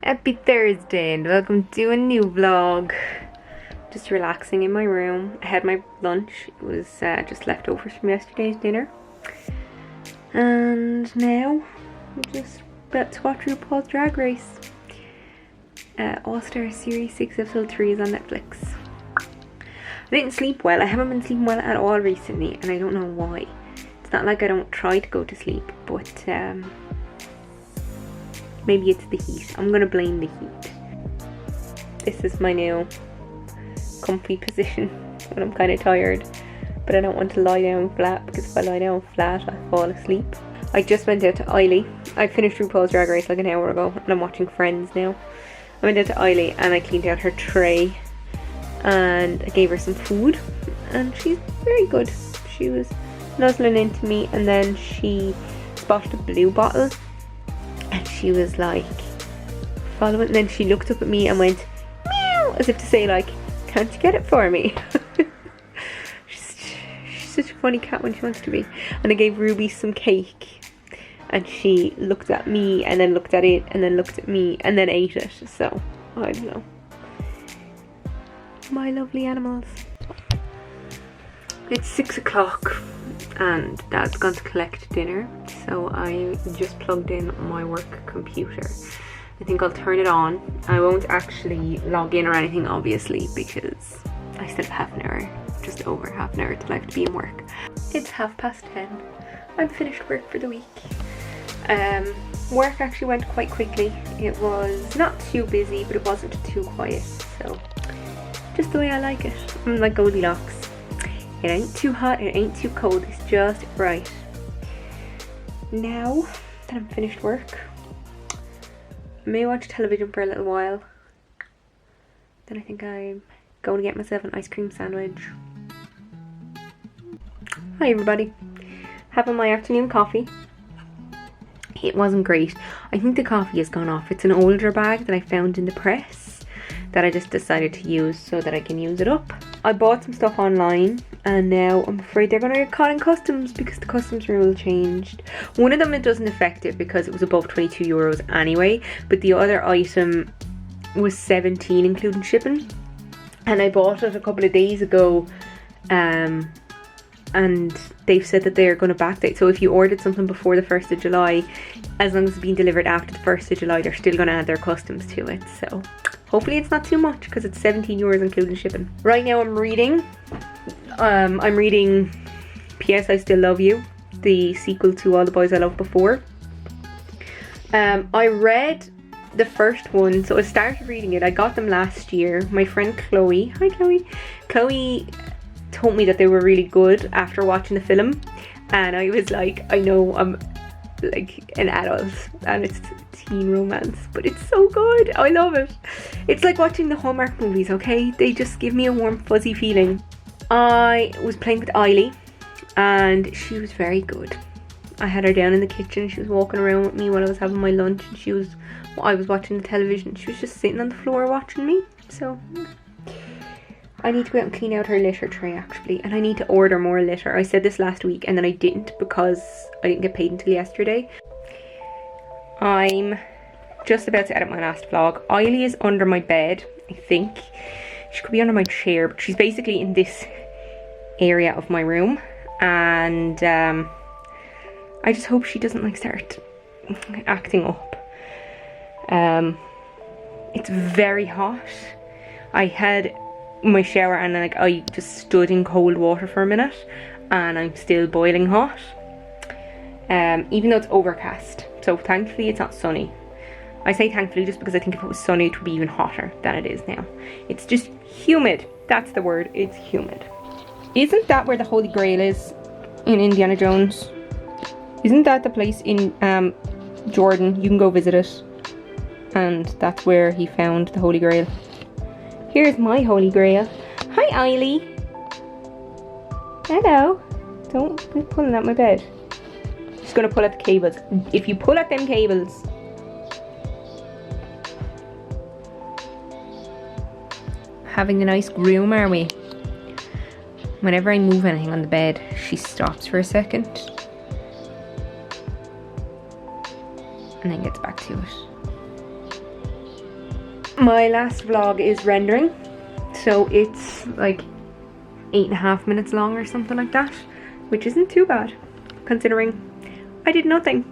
Happy Thursday and welcome to a new vlog. Just relaxing in my room. I had my lunch. It was just leftovers from yesterday's dinner. And now I'm just about to watch RuPaul's Drag Race. All Star Series 6 episode 3 is on Netflix. I didn't sleep well. I haven't been sleeping well at all recently and I don't know why. It's not like I don't try to go to sleep, but maybe it's the heat. I'm gonna blame the heat. This is my new comfy position when I'm kind of tired, but I don't want to lie down flat because if I lie down flat I fall asleep. I just went out to Eiley. I finished RuPaul's Drag Race like an hour ago and I'm watching Friends now. I went out to Eiley and I cleaned out her tray and I gave her some food and she's very good. She was nuzzling into me and then she spotted a blue bottle and she was like following, and then she looked up at me and went meow as if to say like, can't you get it for me? she's such a funny cat when she wants to be. And I gave Ruby some cake and she looked at me and then looked at it and then looked at me and then ate it. So I don't know, my lovely animals. It's 6 o'clock and Dad's gone to collect dinner, so I just plugged in my work computer. I think I'll turn it on. I won't actually log in or anything obviously because I still have half an hour, just over half an hour till I have to be in work. It's 10:30. I'm finished work for the week. Work actually went quite quickly. It was not too busy but it wasn't too quiet, so just the way I like it. I'm like Goldilocks. It ain't too hot, it ain't too cold, it's just right. Now that I'm finished work, I may watch television for a little while. Then I think I'm going to get myself an ice cream sandwich. Hi everybody. Having my afternoon coffee. It wasn't great. I think the coffee has gone off. It's an older bag that I found in the press that I just decided to use so that I can use it up. I bought some stuff online and now I'm afraid they're gonna get caught in customs because the customs rule changed. One of them it doesn't affect it because it was above 22 euros anyway, but the other item was 17 including shipping. And I bought it a couple of days ago and they've said that they're gonna backdate. So if you ordered something before the 1st of July, as long as it's being delivered after the 1st of July, they're still gonna add their customs to it. So hopefully it's not too much because it's 17 euros including shipping. Right now I'm reading. I'm reading P.S. I Still Love You, the sequel to All the Boys I Loved Before. I read the first one, so I started reading it. I got them last year. My friend Chloe, hi Chloe. Chloe told me that they were really good after watching the film. And I was like, I know I'm like an adult and it's teen romance, but it's so good. I love it. It's like watching the Hallmark movies, okay? They just give me a warm fuzzy feeling. I was playing with Eiley and she was very good. I had her down in the kitchen. She was walking around with me while I was having my lunch and I was watching the television. She was just sitting on the floor watching me. So I need to go out and clean out her litter tray actually, and I need to order more litter. I said this last week and then I didn't because I didn't get paid until yesterday. I'm just about to edit my last vlog. Eiley is under my bed, I think. She could be under my chair, but she's basically in this area of my room. And I just hope she doesn't like start acting up. It's very hot. I had my shower and like I just stood in cold water for a minute and I'm still boiling hot. Even though it's overcast. So thankfully it's not sunny. I say thankfully just because I think if it was sunny it would be even hotter than it is now. It's just humid. That's the word. It's humid. Isn't that where the Holy Grail is in Indiana Jones? Isn't that the place in Jordan? You can go visit it. And that's where he found the Holy Grail. Here's my Holy Grail. Hi Eiley. Hello. Don't be pulling at my bed. Just gonna pull at the cables. If you pull at them cables. Having a nice groom, are we? Whenever I move anything on the bed, she stops for a second and then gets back to it. My last vlog is rendering, so it's like 8.5 minutes long or something like that, which isn't too bad considering I did nothing.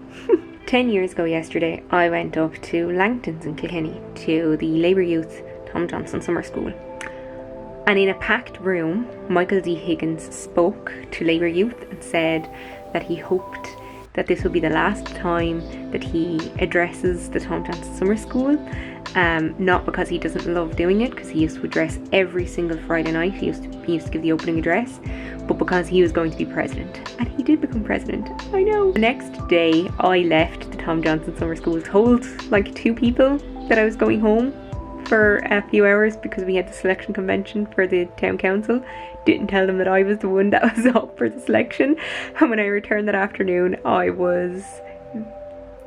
10 years ago yesterday, I went up to Langton's in Kilkenny to the Labour Youth Tom Johnson Summer School. And in a packed room, Michael D. Higgins spoke to Labour Youth and said that he hoped that this would be the last time that he addresses the Tom Johnson Summer School. Not because he doesn't love doing it, because he used to address every single Friday night. He used to give the opening address, but because he was going to be president. And he did become president, I know. The next day, I left the Tom Johnson Summer School, told like 2 people that I was going home for a few hours because we had the selection convention for the town council. Didn't tell them that I was the one that was up for the selection. And when I returned that afternoon, I was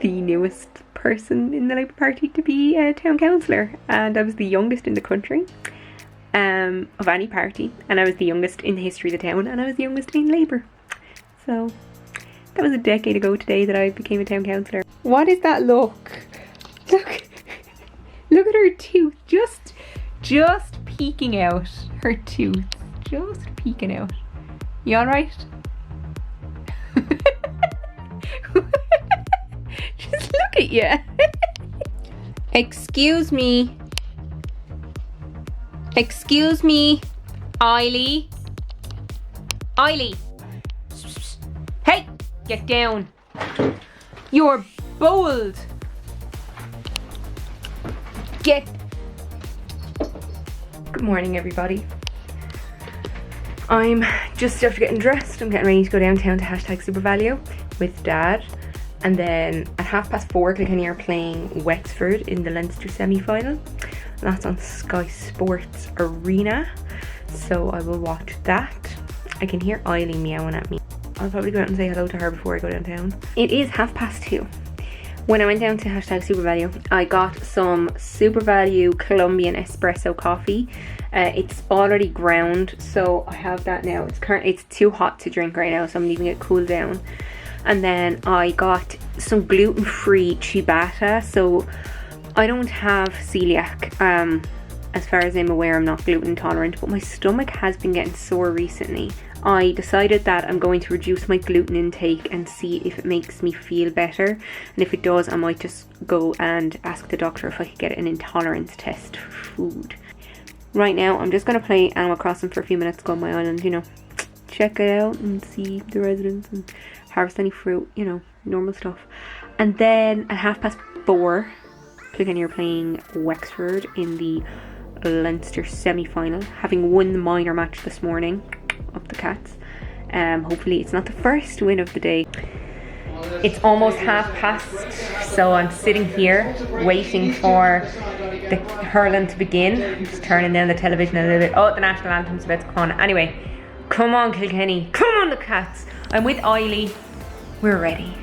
the newest person in the Labour Party to be a town councillor, and I was the youngest in the country of any party, and I was the youngest in the history of the town, and I was the youngest in Labour. So that was a decade ago today that I became a town councillor. What is that look? Look at her tooth, just peeking out. Her tooth, just peeking out. You alright? Just look at you. Excuse me, Eiley. Hey, get down. You're bold. Good morning, everybody. I'm just after getting dressed. I'm getting ready to go downtown to #SuperValue with Dad. And then at 4:30, Kilkenny are playing Wexford in the Leinster semi-final. And that's on Sky Sports Arena. So I will watch that. I can hear Eiley meowing at me. I'll probably go out and say hello to her before I go downtown. It is 2:30. When I went down to #SuperValue, I got some SuperValue Colombian espresso coffee. It's already ground, so I have that now. It's too hot to drink right now, so I'm leaving it cool down. And then I got some gluten-free ciabatta. So I don't have celiac. As far as I'm aware, I'm not gluten intolerant, but my stomach has been getting sore recently. I decided that I'm going to reduce my gluten intake and see if it makes me feel better. And if it does, I might just go and ask the doctor if I could get an intolerance test for food. Right now, I'm just going to play Animal Crossing for a few minutes, go on my island, you know, check it out and see the residents and harvest any fruit, you know, normal stuff. And then at 4:30, Kilkenny are playing Wexford in the Leinster semi-final, having won the minor match this morning of the Cats. Hopefully it's not the first win of the day. It's almost past, so I'm sitting here waiting for the hurling to begin. I'm just turning down the television a little bit. Oh, the national anthem's about to come on. Anyway, come on Kilkenny, come on the Cats. I'm with Eiley. We're ready.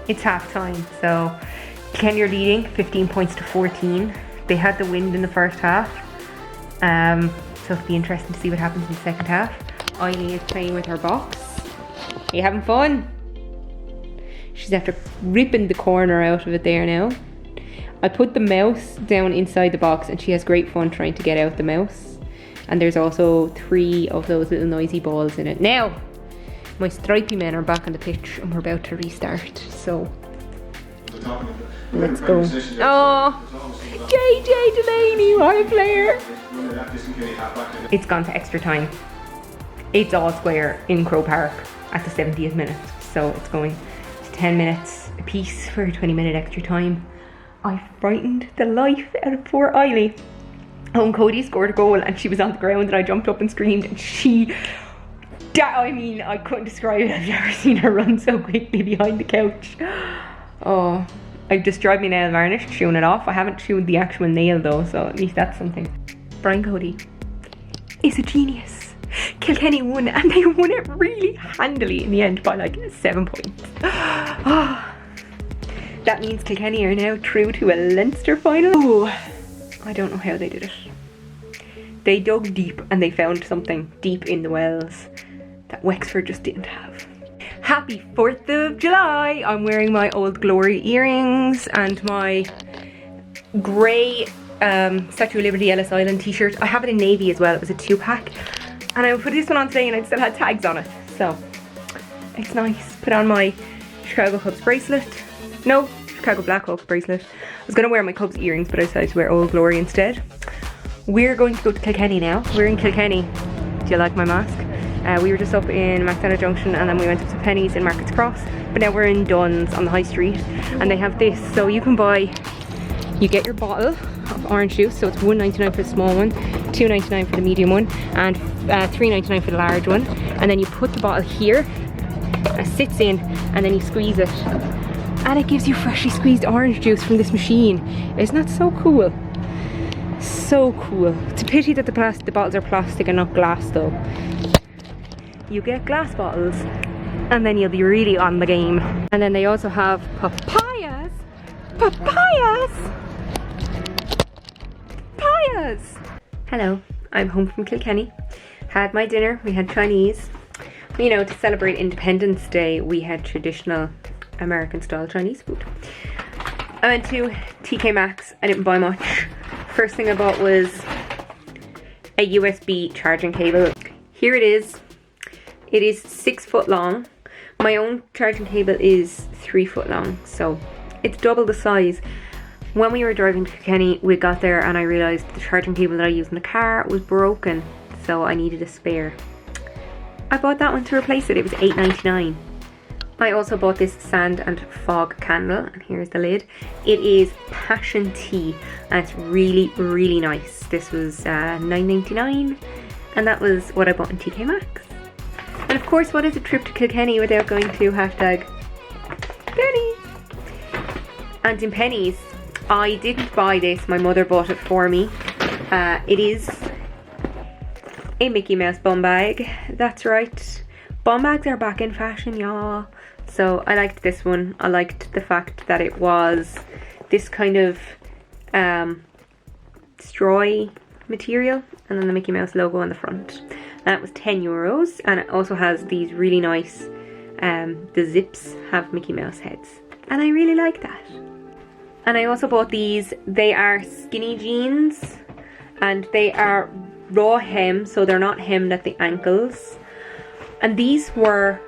It's half time, so Kilkenny are leading 15 points to 14. They had the wind in the first half, so it'll be interesting to see what happens in the second half. Eiley is playing with her box. Are you having fun? She's after ripping the corner out of it there now. I put the mouse down inside the box and she has great fun trying to get out the mouse. And there's also 3 of those little noisy balls in it. Now, my stripy men are back on the pitch and we're about to restart, so let's go. Oh, JJ Delaney, what a player! It's gone to extra time. It's all square in Crow Park at the 70th minute, so it's going to 10 minutes a piece for a 20-minute extra time. I frightened the life out of poor Eiley. Cody scored a goal and she was on the ground and I jumped up and screamed and I couldn't describe it. I've never seen her run so quickly behind the couch. Oh, I've destroyed my nail varnish chewing it off. I haven't chewed the actual nail though, so at least that's something. Brian Cody is a genius. Kilkenny won, and they won it really handily in the end by like 7 points. That means Kilkenny are now through to a Leinster final. Oh, I don't know how they did it. They dug deep and they found something deep in the wells that Wexford just didn't have. Happy 4th of July! I'm wearing my Old Glory earrings and my grey Statue of Liberty Ellis Island t-shirt. I have it in navy as well. It was a 2-pack. And I put this one on today and I still had tags on it. So, it's nice. Put on my Chicago Cubs bracelet. No, Chicago Blackhawks bracelet. I was going to wear my Cubs earrings, but I decided to wear Old Glory instead. We're going to go to Kilkenny now. We're in Kilkenny. Do you like my mask? We were just up in McDonough Junction and then we went up to Penny's in Markets Cross. But now we're in Dunne's on the high street. And they have this. So you can buy, you get your bottle of orange juice. So it's $1.99 for the small one, $2.99 for the medium one, and $3.99 for the large one. And then you put the bottle here, it sits in, and then you squeeze it. And it gives you freshly squeezed orange juice from this machine. Isn't that so cool? So cool. It's a pity that the bottles are plastic and not glass though. You get glass bottles and then you'll be really on the game. And then they also have papayas. Papayas! Papayas! Hello, I'm home from Kilkenny. Had my dinner, we had Chinese. You know, to celebrate Independence Day, we had traditional American style Chinese food. I went to TK Maxx, I didn't buy much. First thing I bought was a USB charging cable. Here it is. It is 6 foot long. My own charging cable is 3 foot long, so it's double the size. When we were driving to Kilkenny, we got there and I realised the charging cable that I used in the car was broken, so I needed a spare. I bought that one to replace it. It was $8.99. I also bought this sand and fog candle, and here's the lid. It is passion tea and it's really, really nice. This was $9.99 and that was what I bought in TK Maxx. And of course, what is a trip to Kilkenny without going to #Penny? And in Penny's, I didn't buy this, my mother bought it for me. It is a Mickey Mouse bum bag, that's right. Bum bags are back in fashion, y'all. So I liked this one. I liked the fact that it was this kind of straw material and then the Mickey Mouse logo on the front. That was €10 and it also has these really nice, the zips have Mickey Mouse heads. And I really like that. And I also bought these. They are skinny jeans and they are raw hem, so they're not hemmed at the ankles. And these were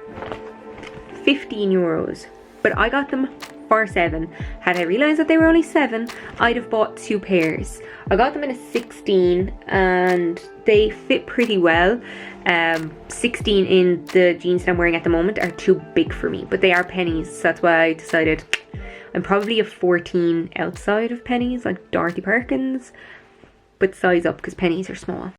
€15, but I got them for 7. Had I realised that they were only 7, I'd have bought 2 pairs. I got them in a 16 and they fit pretty well. 16 in the jeans that I'm wearing at the moment are too big for me, but they are Pennies, so that's why I decided I'm probably a 14 outside of Pennies, like Dorothy Perkins, but size up because Pennies are small.